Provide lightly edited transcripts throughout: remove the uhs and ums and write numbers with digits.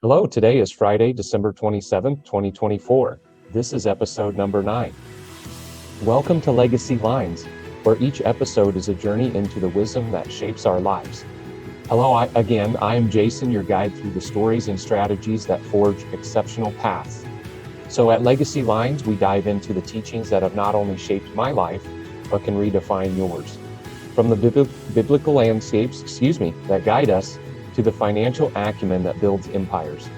Hello, today is Friday, December 27th, 2024. This is episode number 9. Welcome to Legacy Lines, where each episode is a journey into the wisdom that shapes our lives. Hello, I am Jason, your guide through the stories and strategies that forge exceptional paths. So at Legacy Lines, we dive into the teachings that have not only shaped my life, but can redefine yours. From the biblical landscapes, that guide us to the financial acumen that builds empires.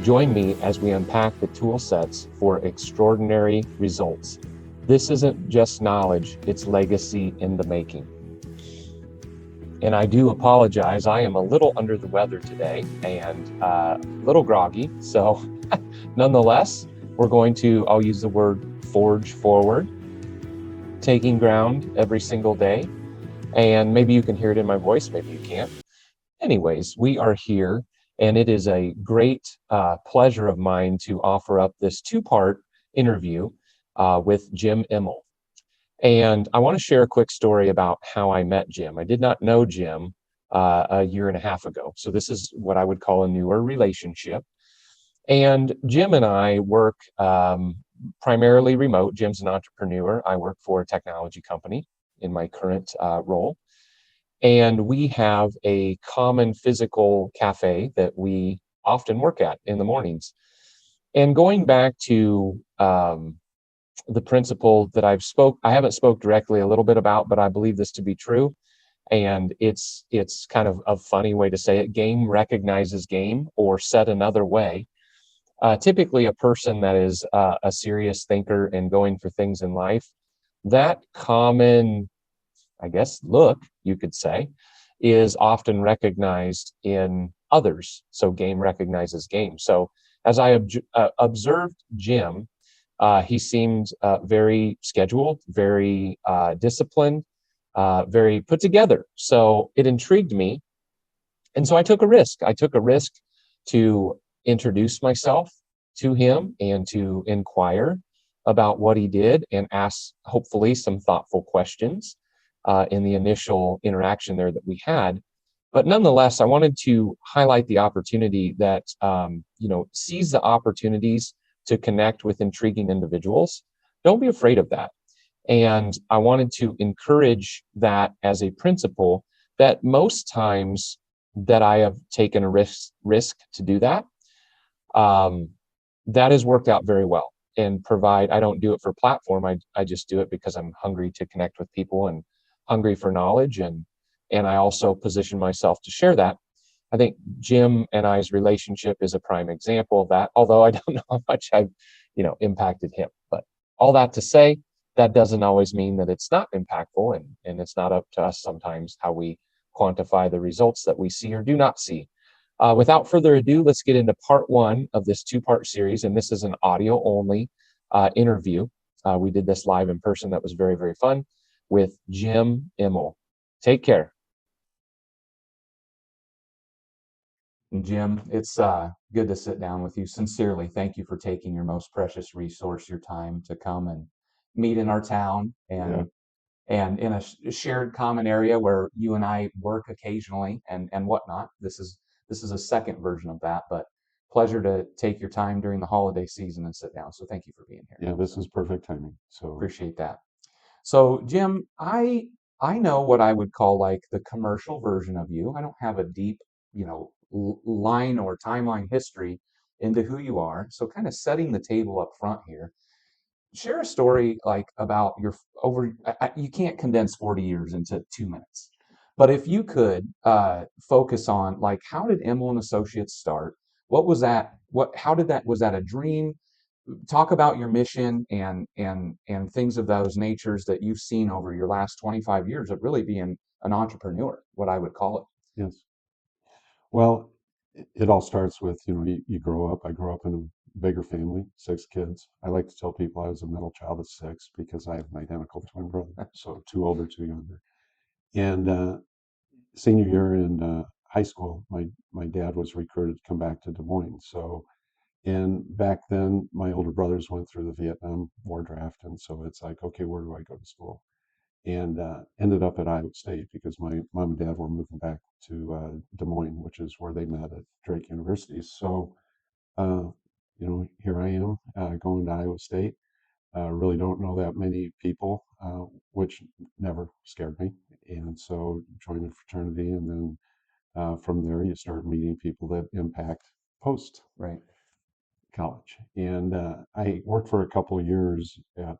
Join me as we unpack the tool sets for extraordinary results. This isn't just knowledge, it's legacy in the making. And I do apologize, I am a little under the weather today and a little groggy. So nonetheless, I'll use the word forge forward, taking ground every single day. And maybe you can hear it in my voice, maybe you can't. Anyways, we are here, and it is a great pleasure of mine to offer up this two-part interview with Jim Immel. And I want to share a quick story about how I met Jim. I did not know Jim a year and a half ago. So this is what I would call a newer relationship. And Jim and I work primarily remote. Jim's an entrepreneur. I work for a technology company in my current role. And we have a common physical cafe that we often work at in the mornings. And going back to the principle that I haven't spoke directly a little bit about, but I believe this to be true. And it's kind of a funny way to say it. Game recognizes game, or said another way. Typically, a person that is a serious thinker and going for things in life, that common, I guess, look, you could say, is often recognized in others. So game recognizes game. So as I observed Jim, he seemed very scheduled, very disciplined, very put together. So it intrigued me. And so I took a risk. I took a risk to introduce myself to him and to inquire about what he did and ask, hopefully, some thoughtful questions in the initial interaction there that we had. But nonetheless, I wanted to highlight the opportunity that, seize the opportunities to connect with intriguing individuals. Don't be afraid of that. And I wanted to encourage that as a principle, that most times that I have taken a risk to do that, that has worked out very well. And I don't do it for platform. I just do it because I'm hungry to connect with people and hungry for knowledge. And I also position myself to share that. I think Jim and I's relationship is a prime example of that, although I don't know how much I've, impacted him. But all that to say, that doesn't always mean that it's not impactful, and it's not up to us sometimes how we quantify the results that we see or do not see. Without further ado, let's get into part 1 of this two-part series, and this is an audio-only interview. We did this live in person. That was very, very fun with Jim Immel. Take care. Jim, it's good to sit down with you. Sincerely, thank you for taking your most precious resource, your time, to come and meet in our town and in a shared common area where you and I work occasionally and whatnot. This is a second version of that, but pleasure to take your time during the holiday season and sit down. So thank you for being here. Yeah, this is perfect timing. So Appreciate that. So Jim, I know what I would call like the commercial version of you. I don't have a deep, line or timeline history into who you are. So kind of setting the table up front here. Share a story like about your you can't condense 40 years into 2 minutes. But if you could focus on like, how did Immel and Associates start? What was that? Was that a dream? Talk about your mission and things of those natures that you've seen over your last 25 years of really being an entrepreneur, what I would call it. yes, well, it all starts with you grow up. I grew up in a bigger family, 6 kids. I like to tell people I was a middle child of 6 because I have an identical twin brother, so 2 older, 2 younger. And senior year in high school, my dad was recruited to come back to Des Moines. So, and back then, my older brothers went through the Vietnam War draft, and so it's like, okay, where do I go to school? And ended up at Iowa State because my mom and dad were moving back to Des Moines, which is where they met at Drake University. So uh, here I am going to Iowa State. Really don't know that many people, which never scared me. And so joined a fraternity, and then from there you start meeting people that impact post Right. college. And I worked for a couple of years at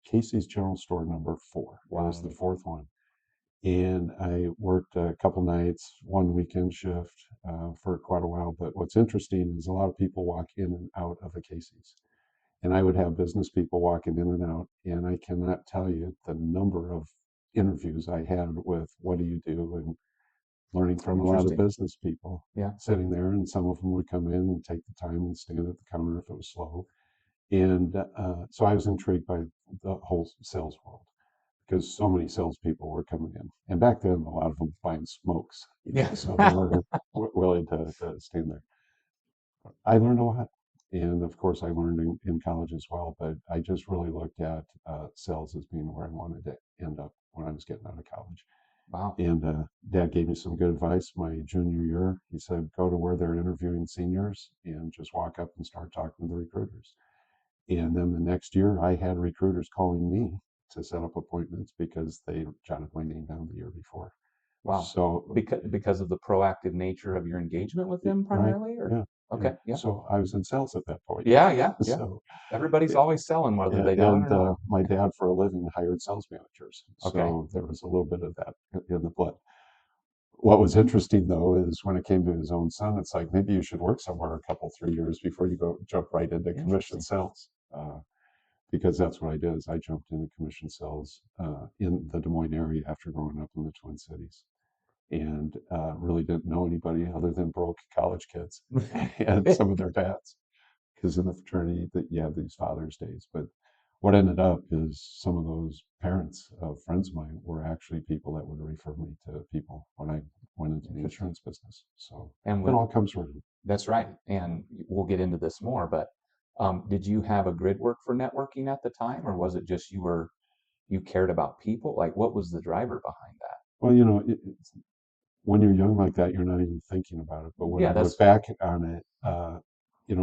Casey's General Store number 4. Wow. It was the fourth one. And I worked a couple nights, one weekend shift for quite a while. But what's interesting is a lot of people walk in and out of a Casey's. And I would have business people walking in and out. And I cannot tell you the number of interviews I had with what do you do, and learning from a lot of business people Yeah. sitting there. And some of them would come in and take the time and stand at the counter if it was slow. And so I was intrigued by the whole sales world, because so many salespeople were coming in. And back then, a lot of them buying smokes. Yeah. So they were willing to stand there. I learned a lot. And of course, I learned in college as well. But I just really looked at sales as being where I wanted to end up when I was getting out of college. Wow. And Dad gave me some good advice my junior year. He said, go to where they're interviewing seniors and just walk up and start talking to the recruiters. And then the next year, I had recruiters calling me to set up appointments because they jotted my name down the year before. Wow. So because of the proactive nature of your engagement with them right, primarily, or yeah, okay, yeah. yeah. So I was in sales at that point. Yeah, yeah, yeah. So Everybody's always selling, whether they know it or not. my dad, for a living, hired sales managers. Okay. So there was a little bit of that in the blood. What was interesting, though, is when it came to his own son, it's like, maybe you should work somewhere a couple, 3 years before you go jump right into commission sales. Because that's what I did, is I jumped into commission sales in the Des Moines area after growing up in the Twin Cities, and really didn't know anybody other than broke college kids and some of their dads, because in the fraternity that you have these Father's Days. But what ended up is some of those parents of friends of mine were actually people that would refer me to people when I went into the insurance business. So And it all comes around. that's right. And we'll get into this more, but did you have a grid work for networking at the time, or was it just you cared about people? Like, what was the driver behind that? Well, when you're young like that, you're not even thinking about it. But when Yeah, I look back on it,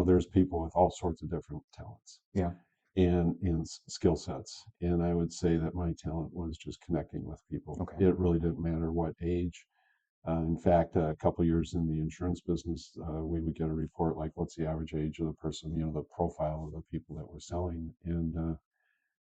there's people with all sorts of different talents. Yeah. And skill sets. And I would say that my talent was just connecting with people. Okay. It really didn't matter what age. In fact, a couple years in the insurance business, we would get a report like, what's the average age of the person, the profile of the people that we're selling. And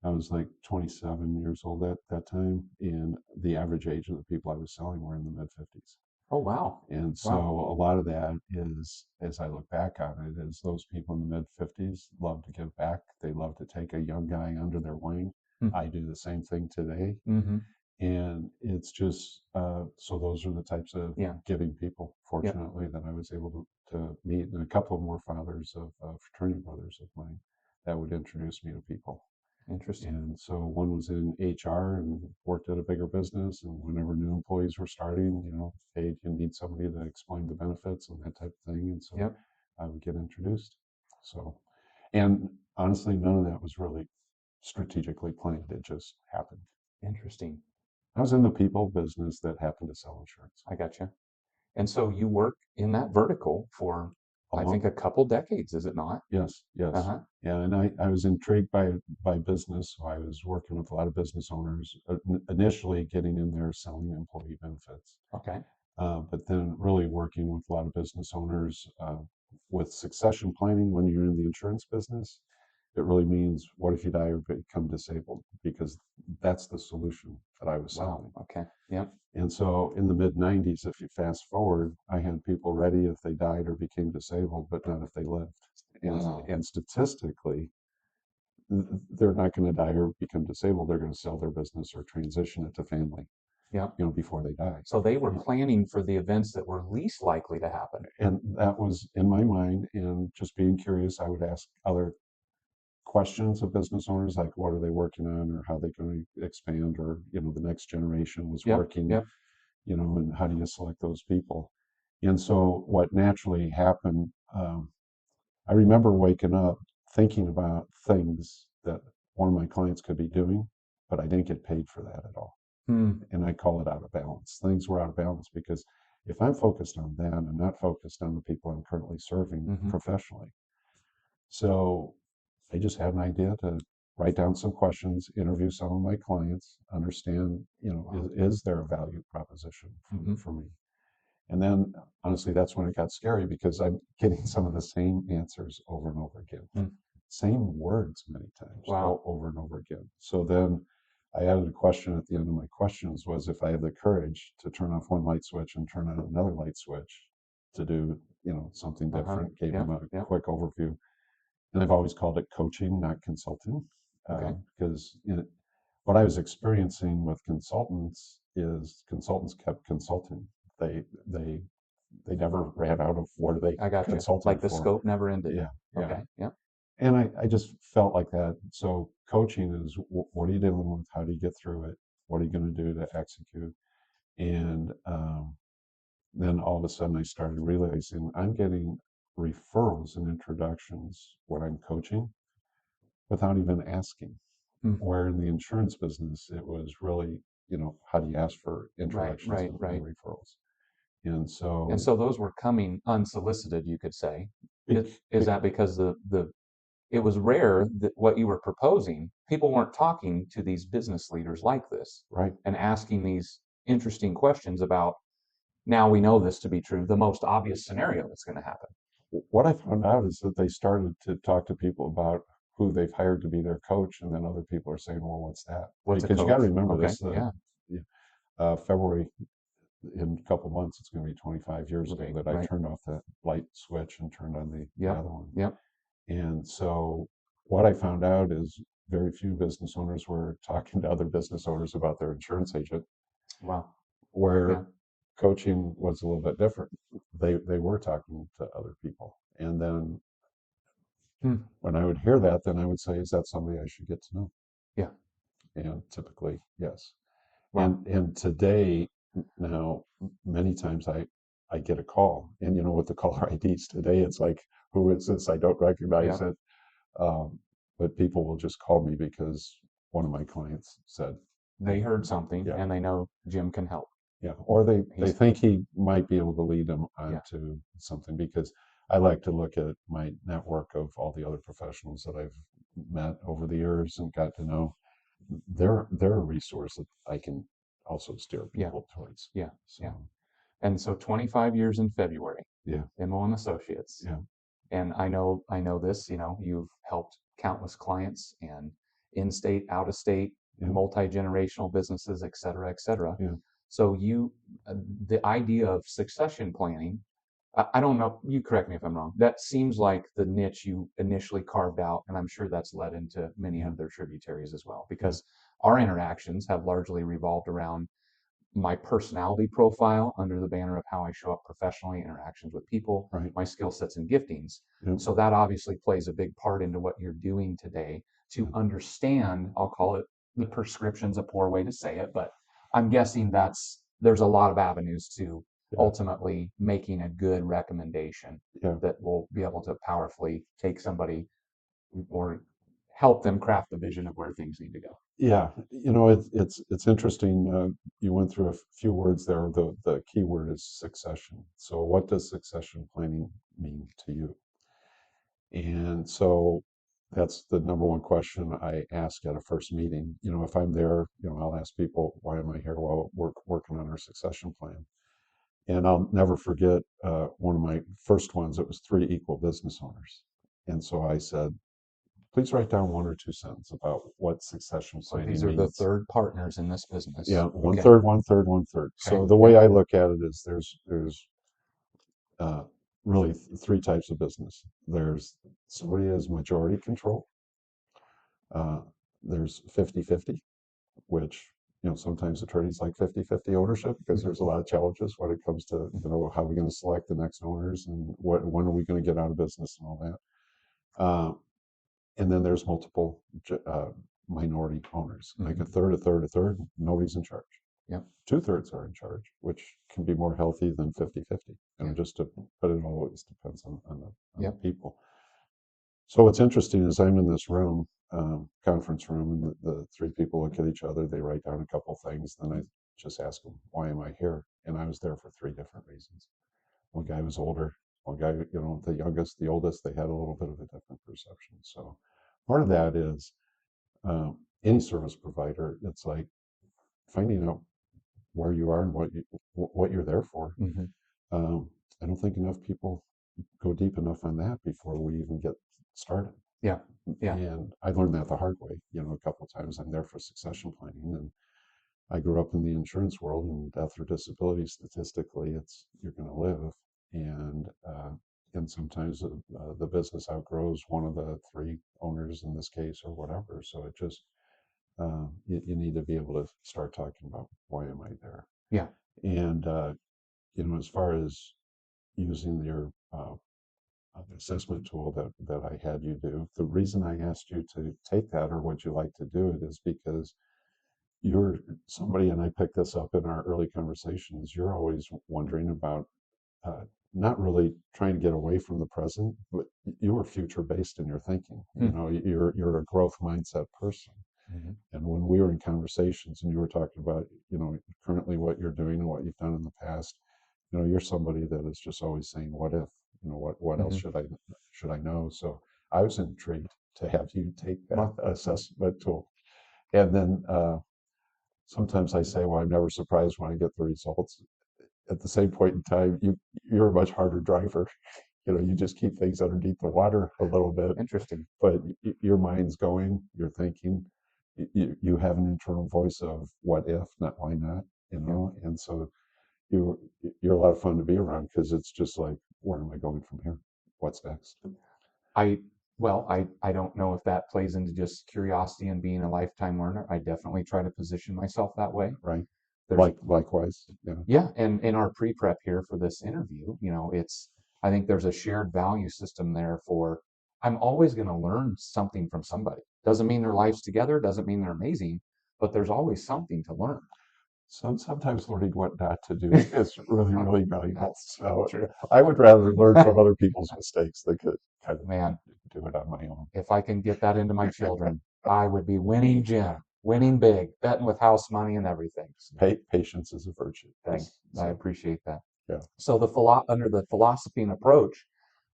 I was like 27 years old at that time, and the average age of the people I was selling were in the mid 50s. Oh, wow. And so a lot of that is, as I look back on it, is those people in the mid 50s love to give back. They love to take a young guy under their wing. I do the same thing today. Mm-hmm. And it's just, so those are the types of giving people, fortunately, that I was able to meet. And a couple more fathers of fraternity brothers of mine that would introduce me to people. Interesting. And so one was in HR and worked at a bigger business. And whenever new employees were starting, hey, you need somebody to explain the benefits and that type of thing. And so I would get introduced. So, and honestly, none of that was really strategically planned. It just happened. Interesting. I was in the people business that happened to sell insurance. I gotcha. And so you work in that vertical for, I think, a couple decades, is it not? Yes, yes. Yeah, and I was intrigued by business. So I was working with a lot of business owners, initially getting in there selling employee benefits. Okay. But then really working with a lot of business owners with succession planning when you're in the insurance business. It really means, what if you die or become disabled? Because that's the solution that I was selling. Wow. Okay. Yeah. And so in the mid 90s, if you fast forward, I had people ready if they died or became disabled, but not if they lived. And statistically, they're not going to die or become disabled. They're going to sell their business or transition it to family. Before they die. So they were planning for the events that were least likely to happen. And that was in my mind. And just being curious, I would ask other questions of business owners, like what are they working on, or how they're going to expand, or the next generation was working, and how do you select those people? And so what naturally happened, I remember waking up thinking about things that one of my clients could be doing, but I didn't get paid for that at all. And I call it out of balance. Things were out of balance because if I'm focused on that, I'm not focused on the people I'm currently serving professionally. So I just had an idea to write down some questions, interview some of my clients, understand, is there a value proposition for me? And then honestly, that's when it got scary because I'm getting some of the same answers over and over again, same words many times over and over again. So then I added a question at the end of my questions was if I have the courage to turn off one light switch and turn on another light switch to do, something different, gave them a quick overview. And I've always called it coaching, not consulting, because what I was experiencing with consultants is consultants kept consulting. They they they never ran out of what they consulted like the for. scope never ended. Yeah. Okay. Yeah. And I just felt like that. So coaching is what are you dealing with? How do you get through it? What are you going to do to execute? And then all of a sudden I started realizing I'm getting referrals and introductions when I'm coaching without even asking. Where in the insurance business, it was really, how do you ask for introductions and referrals? And so those were coming unsolicited, you could say. Is that because it was rare that what you were proposing, people weren't talking to these business leaders like this, right, and asking these interesting questions about, now we know this to be true, the most obvious scenario that's going to happen. What I found out is that they started to talk to people about who they've hired to be their coach, and then other people are saying, well, what's that? Because you got to remember this, February, in a couple months, it's going to be 25 years ago that I turned off that light switch and turned on the other one. Yep. And so what I found out is very few business owners were talking to other business owners about their insurance agent. Wow. Where coaching was a little bit different. They were talking to other people. And then when I would hear that, then I would say, is that somebody I should get to know? Yeah. And typically, yes. Wow. And today, now, many times I get a call, and with the caller IDs today, it's like, who is this? I don't recognize it. But people will just call me because one of my clients said they heard something and they know Jim can help. Yeah, or they think he might be able to lead them onto something, because I like to look at my network of all the other professionals that I've met over the years and got to know. They're a resource that I can also steer people towards. And so 25 years in February. Yeah. Immel and Associates. Yeah. And I know this, you've helped countless clients and in-state, out-of-state, multi-generational businesses, et cetera, et cetera. Yeah. So the idea of succession planning, I don't know, you correct me if I'm wrong, that seems like the niche you initially carved out, and I'm sure that's led into many other tributaries as well, because our interactions have largely revolved around my personality profile under the banner of how I show up professionally, interactions with people, my skill sets and giftings. So that obviously plays a big part into what you're doing today to understand, I'll call it, the prescription's a poor way to say it, but I'm guessing there's a lot of avenues to ultimately making a good recommendation that will be able to powerfully take somebody or help them craft the vision of where things need to go. Yeah, it's interesting. You went through a few words there. The key word is succession. So what does succession planning mean to you? And so that's the number one question I ask at a first meeting. If I'm there, I'll ask people, why am I here? Well, we're working on our succession plan. And I'll never forget one of my first ones. It was 3 equal business owners. And so I said, please write down 1 or 2 sentences about what successation planning means. So these are the third partners in this business. Yeah, one third, one third, one third. So the way I look at it is there's really 3 types of business. There's somebody has majority control. There's 50-50, which sometimes attorneys like 50-50 ownership because there's a lot of challenges when it comes to how are we going to select the next owners and when are we going to get out of business and all that. And then there's multiple minority owners, like a third, nobody's in charge. Yep. 2/3 are in charge, which can be more healthy than 50-50. But it always depends on the people. So what's interesting is I'm in this room, conference room, and the 3 people look at each other. They write down a couple things. Then I just ask them, why am I here? and I was there for three different reasons. One guy was older, one guy, the youngest, the oldest, they had a little bit of a different perception. So part of that is any service provider, it's like finding out where you are and what you're there for. Mm-hmm. I don't think enough people go deep enough on that before we even get started. Yeah. Yeah. And I learned that the hard way, a couple of times. I'm there for succession planning, and I grew up in the insurance world, and death or disability, statistically, it's you're going to live, and sometimes the business outgrows one of the three owners in this case or whatever. So it just you need to be able to start talking about why am I there. Yeah. And as far as using your assessment tool that I had you do, the reason I asked you to take that or would you like to do it is because you're somebody, and I picked this up in our early conversations, you're always wondering about uh, not really trying to get away from the present, but you are future based in your thinking. You're a growth mindset person. Mm-hmm. And when we were in conversations and you were talking about, currently what you're doing and what you've done in the past, you're somebody that is just always saying, what if, what else should I know? So I was intrigued to have you take that assessment tool. And then sometimes I say, well, I'm never surprised when I get the results. At the same point in time, you're a much harder driver. You just keep things underneath the water a little bit. Interesting. But your mind's going, you're thinking, you have an internal voice of what if, not why not, and so you're a lot of fun to be around because it's just like, where am I going from here? What's next? I don't know if that plays into just curiosity and being a lifetime learner. I definitely try to position myself that way. Right. Likewise. Yeah. Yeah. And in our pre-prep here for this interview, I think there's a shared value system there for, I'm always going to learn something from somebody. Doesn't mean their life's together, doesn't mean they're amazing, but there's always something to learn. Sometimes learning what not to do is really, really valuable. So I would rather learn from other people's mistakes than could kind of do it on my own. If I can get that into my children, I would be winning, Jim, winning big, betting with house money and everything. Patience is a virtue. Thanks. I appreciate that. Yeah. So under the philosophy and approach,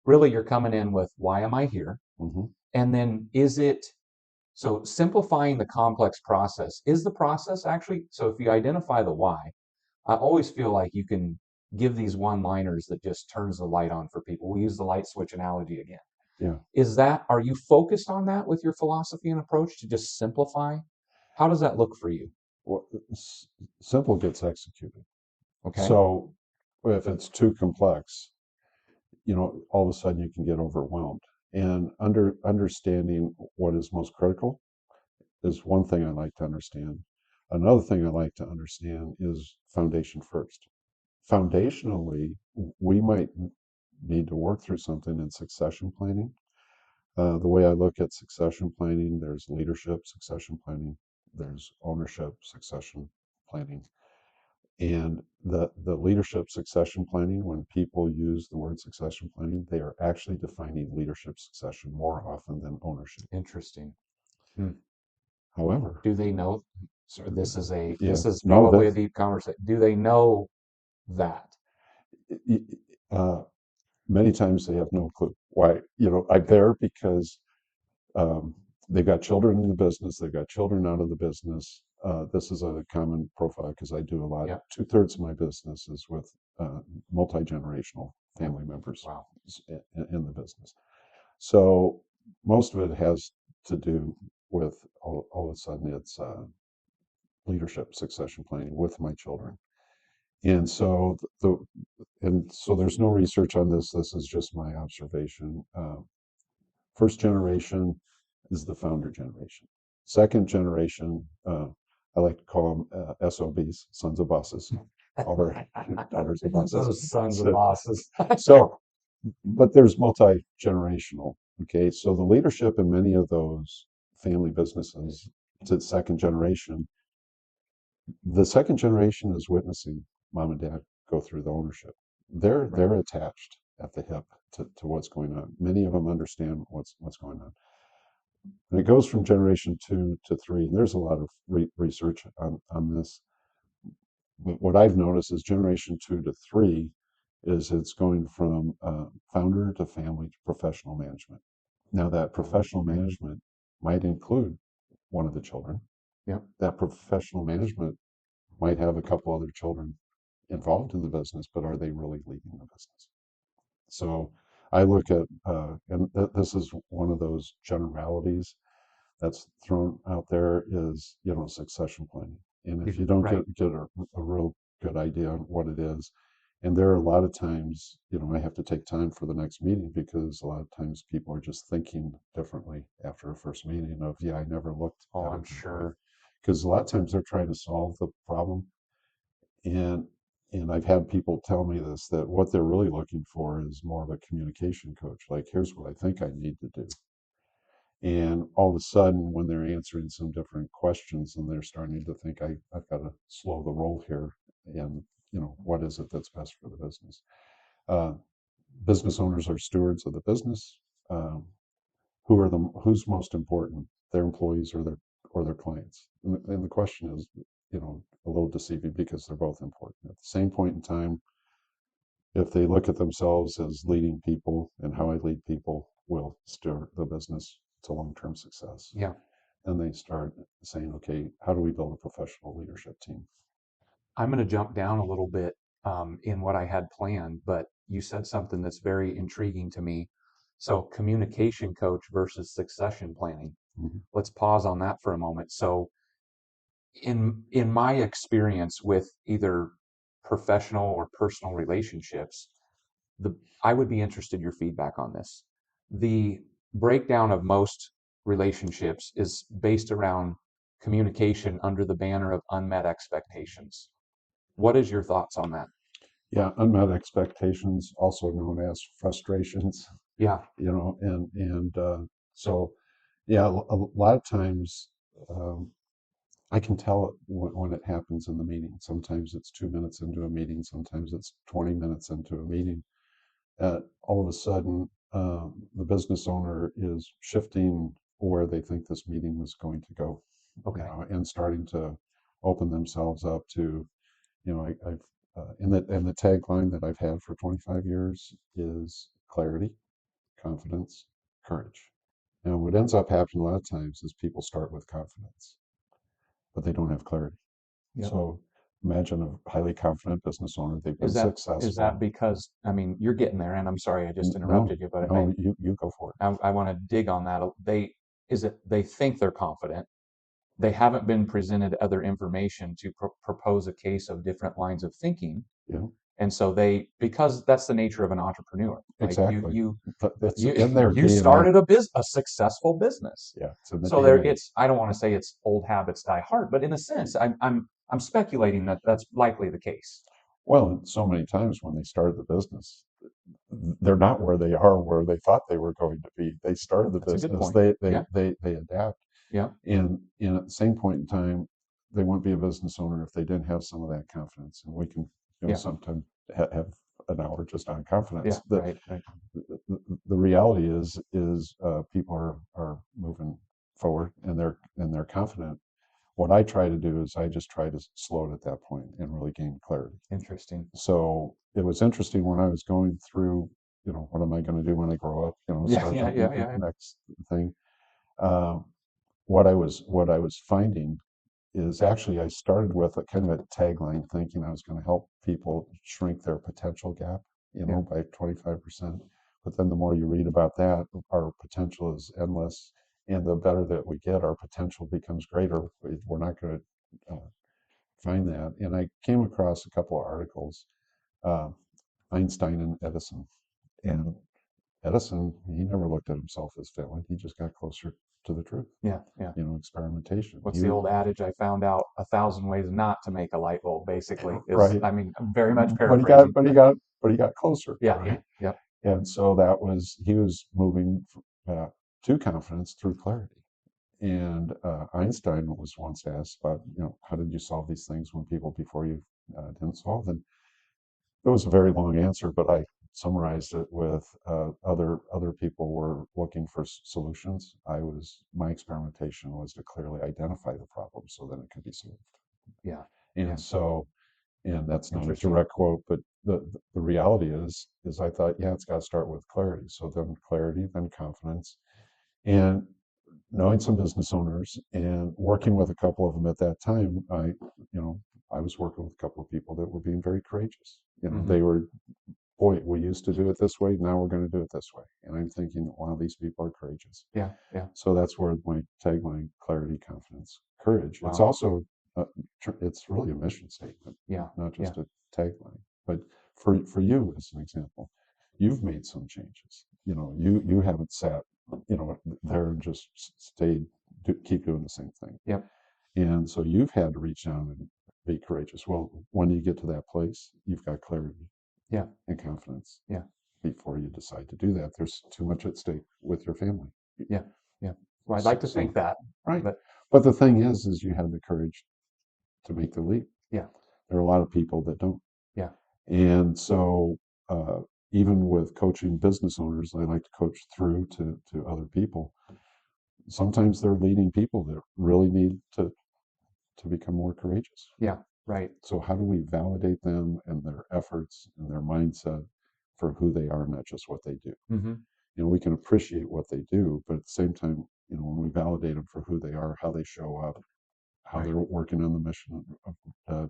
really you're coming in with, why am I here? Mm-hmm. And then so simplifying the complex process, is the process actually, so if you identify the why, I always feel like you can give these one-liners that just turns the light on for people. We use the light switch analogy again. Yeah. Are you focused on that with your philosophy and approach to just simplify? How does that look for you? Well, simple gets executed. Okay. So if it's too complex, all of a sudden you can get overwhelmed. And understanding what is most critical is one thing I like to understand. Another thing I like to understand is foundation first. Foundationally, we might need to work through something in succession planning. The way I look at succession planning, there's leadership succession planning, there's ownership succession planning. And the leadership succession planning, when people use the word succession planning, they are actually defining leadership succession more often than ownership. Interesting. However, do they know? So this is probably a deep conversation. Do they know that? Many times they have no clue why. I'm there because they've got children in the business, they've got children out of the business. This is a common profile because I do a lot. Yep. 2/3 of my business is with multi-generational family members in the business. So most of it has to do with all of a sudden it's leadership succession planning with my children. And so there's no research on this. This is just my observation. First generation is the founder generation. Second generation, I like to call them SOBs, sons of bosses. Daughters of bosses. Those sons of bosses. But there's multi-generational. Okay, so the leadership in many of those family businesses to second generation, the second generation is witnessing mom and dad go through the ownership. They're attached at the hip to what's going on. Many of them understand what's going on. And it goes from generation 2 to 3, and there's a lot of research on this. But what I've noticed is generation 2 to 3 is it's going from founder to family to professional management. Now that professional management might include one of the children. Yep. That professional management might have a couple other children involved in the business, but are they really leading the business? So I look at, and this is one of those generalities that's thrown out there is, succession planning. And if you don't Right. get a real good idea on what it is, and there are a lot of times, I have to take time for the next meeting because a lot of times people are just thinking differently after a first meeting of, yeah, I never looked Oh, at I'm it that way. sure. Because a lot of times they're trying to solve the problem, and I've had people tell me this, that what they're really looking for is more of a communication coach. Like, here's what I think I need to do. And all of a sudden, when they're answering some different questions and they're starting to think, I've got to slow the roll here. And, what is it that's best for the business? Uh, Business owners are stewards of the business. Um, who's most important, their employees or their clients? And the question is, a little deceiving because they're both important. At the same point in time, if they look at themselves as leading people and how I lead people will steer the business to long-term success. Yeah. And they start saying, okay, how do we build a professional leadership team? I'm going to jump down a little bit in what I had planned, but you said something that's very intriguing to me. So, communication coach versus succession planning. Mhm. Let's pause on that for a moment. So, in my experience with either professional or personal relationships, I would be interested in your feedback on this. The breakdown of most relationships is based around communication under the banner of unmet expectations. What is your thoughts on that? Yeah, unmet expectations, also known as frustrations, Yeah, and so, yeah, a lot of times I can tell it when it happens in the meeting. Sometimes it's 2 minutes into a meeting, sometimes it's 20 minutes into a meeting. All of a sudden, the business owner is shifting where they think this meeting was going to go, okay. and starting to open themselves up to, I've and the tagline that I've had for 25 years is clarity, confidence, courage. Now, what ends up happening a lot of times is people start with confidence, but they don't have clarity. Yep. So imagine a highly confident business owner. They've been Is that successful. because, I mean, you're getting there, and I'm sorry I just No, interrupted you, but no, you go for it. I want to dig on that. They think they're confident. They haven't been presented other information to propose a case of different lines of thinking. Yeah, And so because that's the nature of an entrepreneur. Like exactly. That's you in their you DNA. started a successful business. Yeah, it's in the So there, DNA. I don't want to say it's old habits die hard, but in a sense, I'm speculating that that's likely the case. Well, and so many times when they started the business, they're not where they thought they were going to be. They started the That's a good business. point. Yeah, They adapt, yeah, and at the same point in time, they wouldn't be a business owner if they didn't have some of that confidence. And we can, yeah, sometimes have an hour just on yeah. confidence. Right, right. The reality is people are moving forward and they're confident. What I try to do is I just try to slow it at that point and really gain clarity. Interesting. So it was interesting when I was going through, what am I going to do when I grow up? Yeah, Start yeah, yeah, yeah. the next thing. Uh, what I was finding is actually I started with a kind of a tagline thinking I was going to help people shrink their potential gap, Yeah. by 25%. But then the more you read about that, our potential is endless. And the better that we get, our potential becomes greater. We're not going to find that. And I came across a couple of articles, uh, Einstein and Edison. And Edison, he never looked at himself as failing. He just got closer to the truth, Yeah, yeah. experimentation. What's the old adage? I found out 1,000 ways not to make a light bulb. Basically, Right. I mean, I'm very much But he got, paraphrasing. but he got closer, Yeah, right? yeah, And so he was moving uh, to confidence through clarity. And Einstein was once asked about, how did you solve these things when people before you didn't solve them? It was a very long answer, but I summarized it with other people were looking for solutions. My experimentation was to clearly identify the problem so that it could be solved. yeah, And yeah. so And that's not a Interesting. direct quote, but the reality is I thought, yeah, it's got to start with clarity. So then clarity, then confidence, and knowing some business owners and working with a couple of them at that time, I was working with a couple of people that were being very courageous. They were, boy, we used to do it this way, now we're going to do it this way. And I'm thinking, wow, these people are courageous. Yeah, yeah. So that's where my tagline, clarity, confidence, courage. It's Wow. also, it's really a mission statement, Yeah, not just yeah. a tagline. But for you, as an example, you've made some changes. You haven't sat, there and just stayed, keep doing the same thing. Yep. And so you've had to reach down and be courageous. Well, when you get to that place, you've got clarity Yeah, and confidence yeah, before you decide to do that. There's too much at stake with your family. yeah, yeah. Well, I'd like to So, think that, right. but But the thing is you have the courage to make the leap. yeah, There are a lot of people that don't. yeah, And so, even with coaching business owners, I like to coach through to other people. Sometimes they're leading people that really need to become more courageous. yeah, right. So how do we validate them and their efforts and their mindset for who they are, not just what they do? Mm-hmm. We can appreciate what they do, but at the same time, when we validate them for who they are, how they show up, how Right. they're working on the mission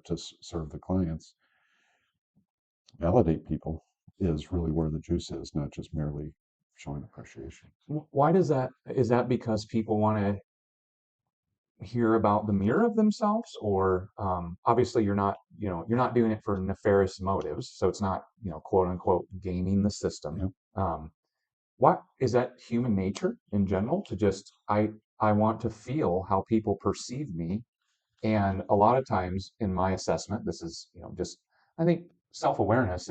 to serve the clients, validate people is really where the juice is, not just merely showing appreciation. Why does that? Is that because people want to hear about the mirror of themselves, or obviously you're not doing it for nefarious motives, so it's not quote unquote gaming the system. Yep. What is that human nature in general to just I want to feel how people perceive me, and a lot of times in my assessment, this is just I think self-awareness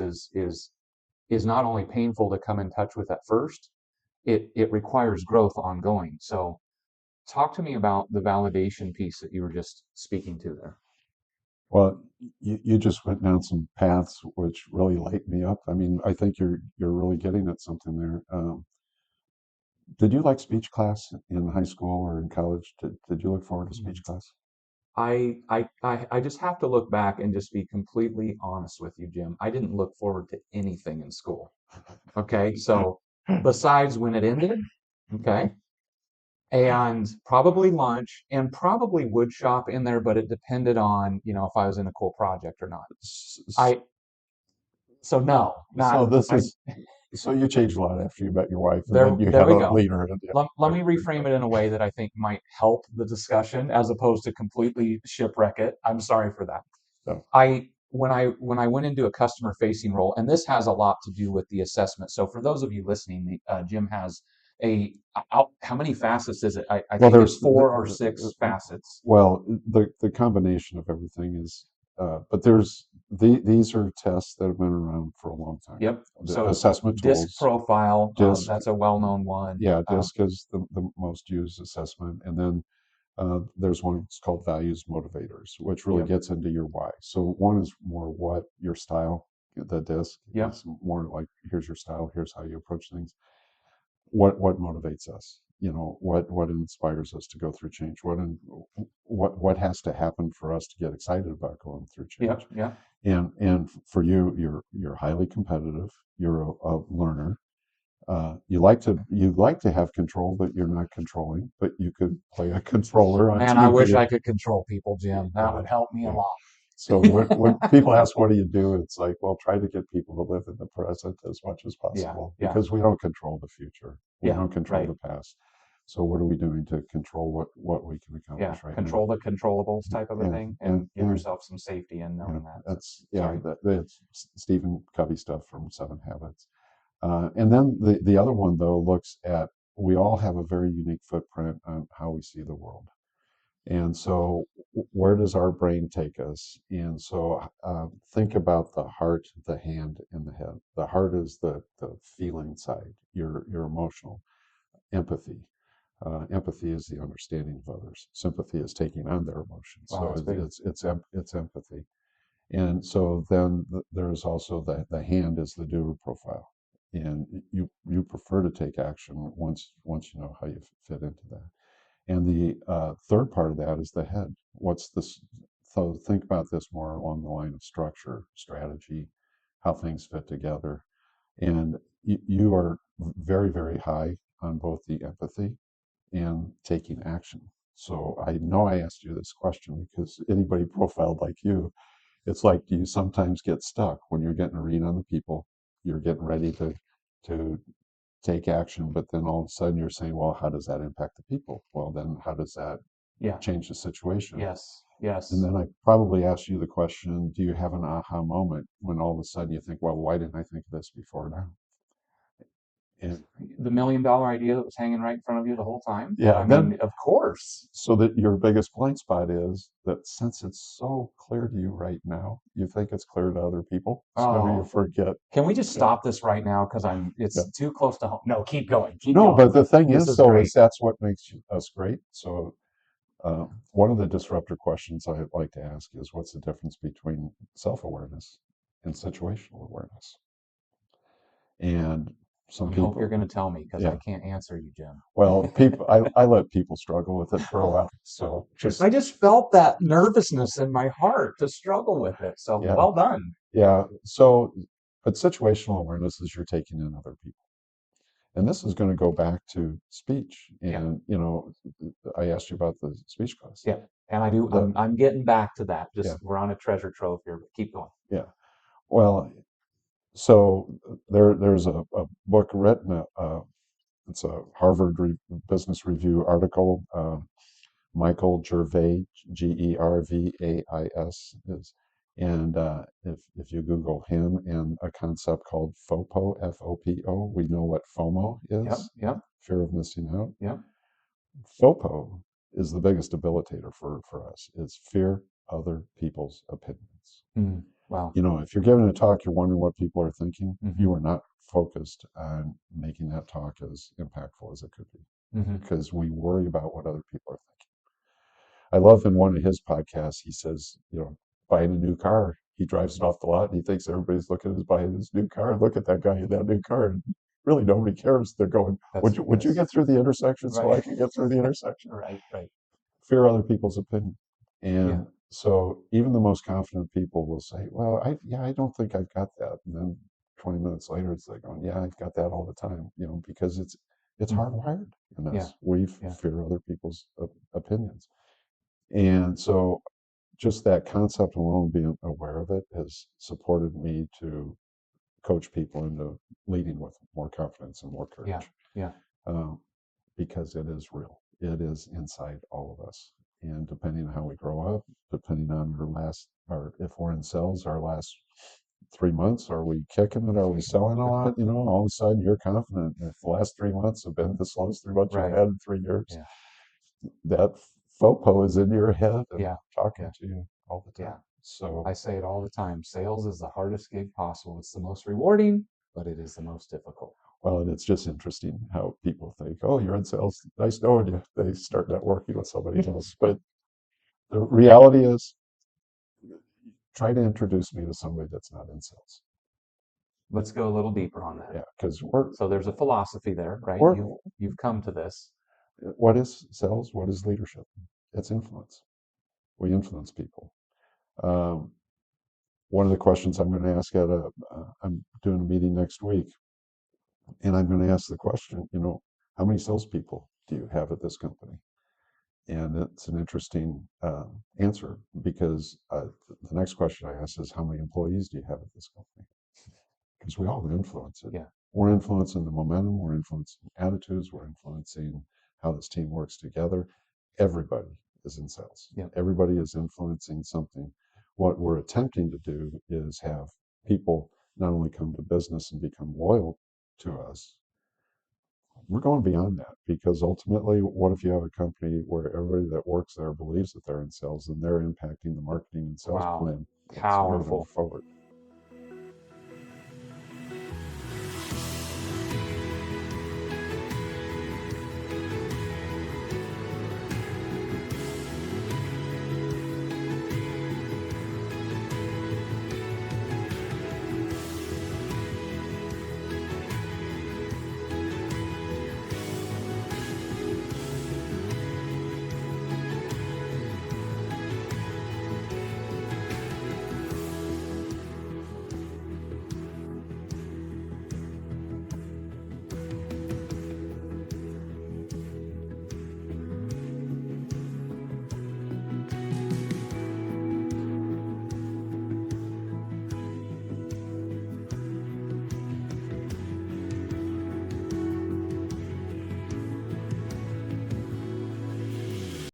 is not only painful to come in touch with at first, it requires growth ongoing. So talk to me about the validation piece that you were just speaking to there. Well, you just went down some paths which really light me up. I mean, I think you're really getting at something there. Did you like speech class in high school or in college? Did you look forward to speech class? I just have to look back and just be completely honest with you, Jim. I didn't look forward to anything in school. Okay, so besides when it ended, okay, and probably lunch and probably wood shop in there, but it depended on if I was in a cool project or not. I so no, So not this I. is so you changed a lot after you met your wife, and There, then you there had we a go. leader. Let me reframe it in a way that I think might help the discussion as opposed to completely shipwreck it. I'm sorry for that. No. When I went into a customer facing role, and this has a lot to do with the assessment. So for those of you listening, Jim has how many facets is it? I think there's it's 4 or 6 facets. Well, the combination of everything is, but these are tests that have been around for a long time. Yep. The So assessment DISC tools, profile, DISC, that's a well-known one. yeah, DISC is the most used assessment, and then there's one it's called values motivators, which really Yep. gets into your why. So one is more what your style. The DISC Yep. is more like here's your style, here's how you approach things. What motivates us? What inspires us to go through change? What has to happen for us to get excited about going through change? Yeah. And for you, you're highly competitive. You're a learner. You like to have control, but you're not controlling. But you could play a controller on Man, TV. I wish I could control people, Jim. That would help me a lot. So when people ask, what do you do? It's like, well, try to get people to live in the present as much as possible Yeah. because we don't control the future. We Yeah, don't control right. the past. So what are we doing to control what we can accomplish right Control now? the controllables type of a thing, and give yourself some safety in knowing that. That's Sorry. that's Stephen Covey stuff from Seven Habits. And then the other one though looks at we all have a very unique footprint on how we see the world. And so, where does our brain take us? And so, think about the heart, the hand, and the head. The heart is the feeling side, your emotional empathy. Empathy is the understanding of others. Sympathy is taking on their emotions. Wow, So that's big. it's empathy. And so then there's also the hand is the doer profile, and you prefer to take action once you know how you fit into that. And the third part of that is the head. What's this So think about this more along the line of structure, strategy, how things fit together. And you are very, very high on both the empathy and taking action. So I know I asked you this question because anybody profiled like you, it's like, do you sometimes get stuck when you're getting a read on the people, you're getting ready to take action, but then all of a sudden you're saying, well, how does that impact the people? Well, then how does that Yeah. change the situation? Yes. Yes. And then I probably asked you the question, do you have an aha moment when all of a sudden you think, well, why didn't I think of this before now? And The $1 million idea that was hanging right in front of you the whole time. yeah, I then mean, of course. so that your biggest blind spot is that since it's so clear to you right now, you think it's clear to other people. So you Oh, forget. can we just Yeah. stop this right now? Because it's Yeah. too close to home. No, keep going. Keep No, going. but the thing This is, is though, great. is that's what makes us great. So one of the disruptor questions I like to ask is, what's the difference between self-awareness and situational awareness? And some I hope you're people, going to tell me because yeah. I can't answer you, Jim. Well, people, I let people struggle with it for a while. So I just felt that nervousness in my heart to struggle with it. So yeah, well done. yeah. So, but situational awareness is you're taking in other people. And this is going to go back to speech. Yeah. And, I asked you about the speech class. Yeah. And I do. I'm getting back to that. Just Yeah. we're on a treasure trove here, but keep going. Yeah. Well, so there's a book written, it's a Harvard Business Review article. Michael Gervais, Gervais is, and if you Google him and a concept called FOPO, FOPO, we know what FOMO is. Yep. Fear of missing out. Yep. FOPO is the biggest debilitator for us. It's fear other people's opinions. Wow. If you're giving a talk, you're wondering what people are thinking. Mhm. You are not focused on making that talk as impactful as it could be, because we worry about what other people are thinking. I love in one of his podcasts, he says, buying a new car, he drives it off the lot and he thinks everybody's looking at his buying his new car. Look at that guy in that new car. And really nobody cares. They're going, would you get through the intersection so I can get through the intersection? Right. Fear other people's opinion. And so even the most confident people will say, well, I don't think I've got that. And then 20 minutes later, it's like, going, yeah, I've got that all the time, because it's hardwired in us. We fear other people's opinions. And so just that concept alone, being aware of it, has supported me to coach people into leading with more confidence and more courage. Yeah. Because it is real. It is inside all of us. And depending on how we grow up, depending on or if we're in sales, our last 3 months, are we kicking it? Are we selling a lot? All of a sudden you're confident. If the last 3 months have been the slowest 3 months you've had in 3 years, that FOPO is in your head and talking to you all the time. So I say it all the time. Sales is the hardest gig possible. It's the most rewarding, but it is the most difficult. Well, and it's just interesting how people think, oh, you're in sales, nice knowing you. They start networking with somebody else. But the reality is, try to introduce me to somebody that's not in sales. Let's go a little deeper on that. Yeah, because so there's a philosophy there, right? You've come to this. What is sales? What is leadership? It's influence. We influence people. One of the questions I'm going to ask I'm doing a meeting next week, and I'm going to ask the question, how many salespeople do you have at this company? And it's an interesting answer, because the next question I ask is, how many employees do you have at this company? Because we all influence it. Yeah. We're influencing the momentum, we're influencing attitudes, we're influencing how this team works together. Everybody is in sales. Yeah. Everybody is influencing something. What we're attempting to do is have people not only come to business and become loyal to us, we're going beyond that, because ultimately, what if you have a company where everybody that works there believes that they're in sales and they're impacting the marketing and sales plan? Powerful. Forward.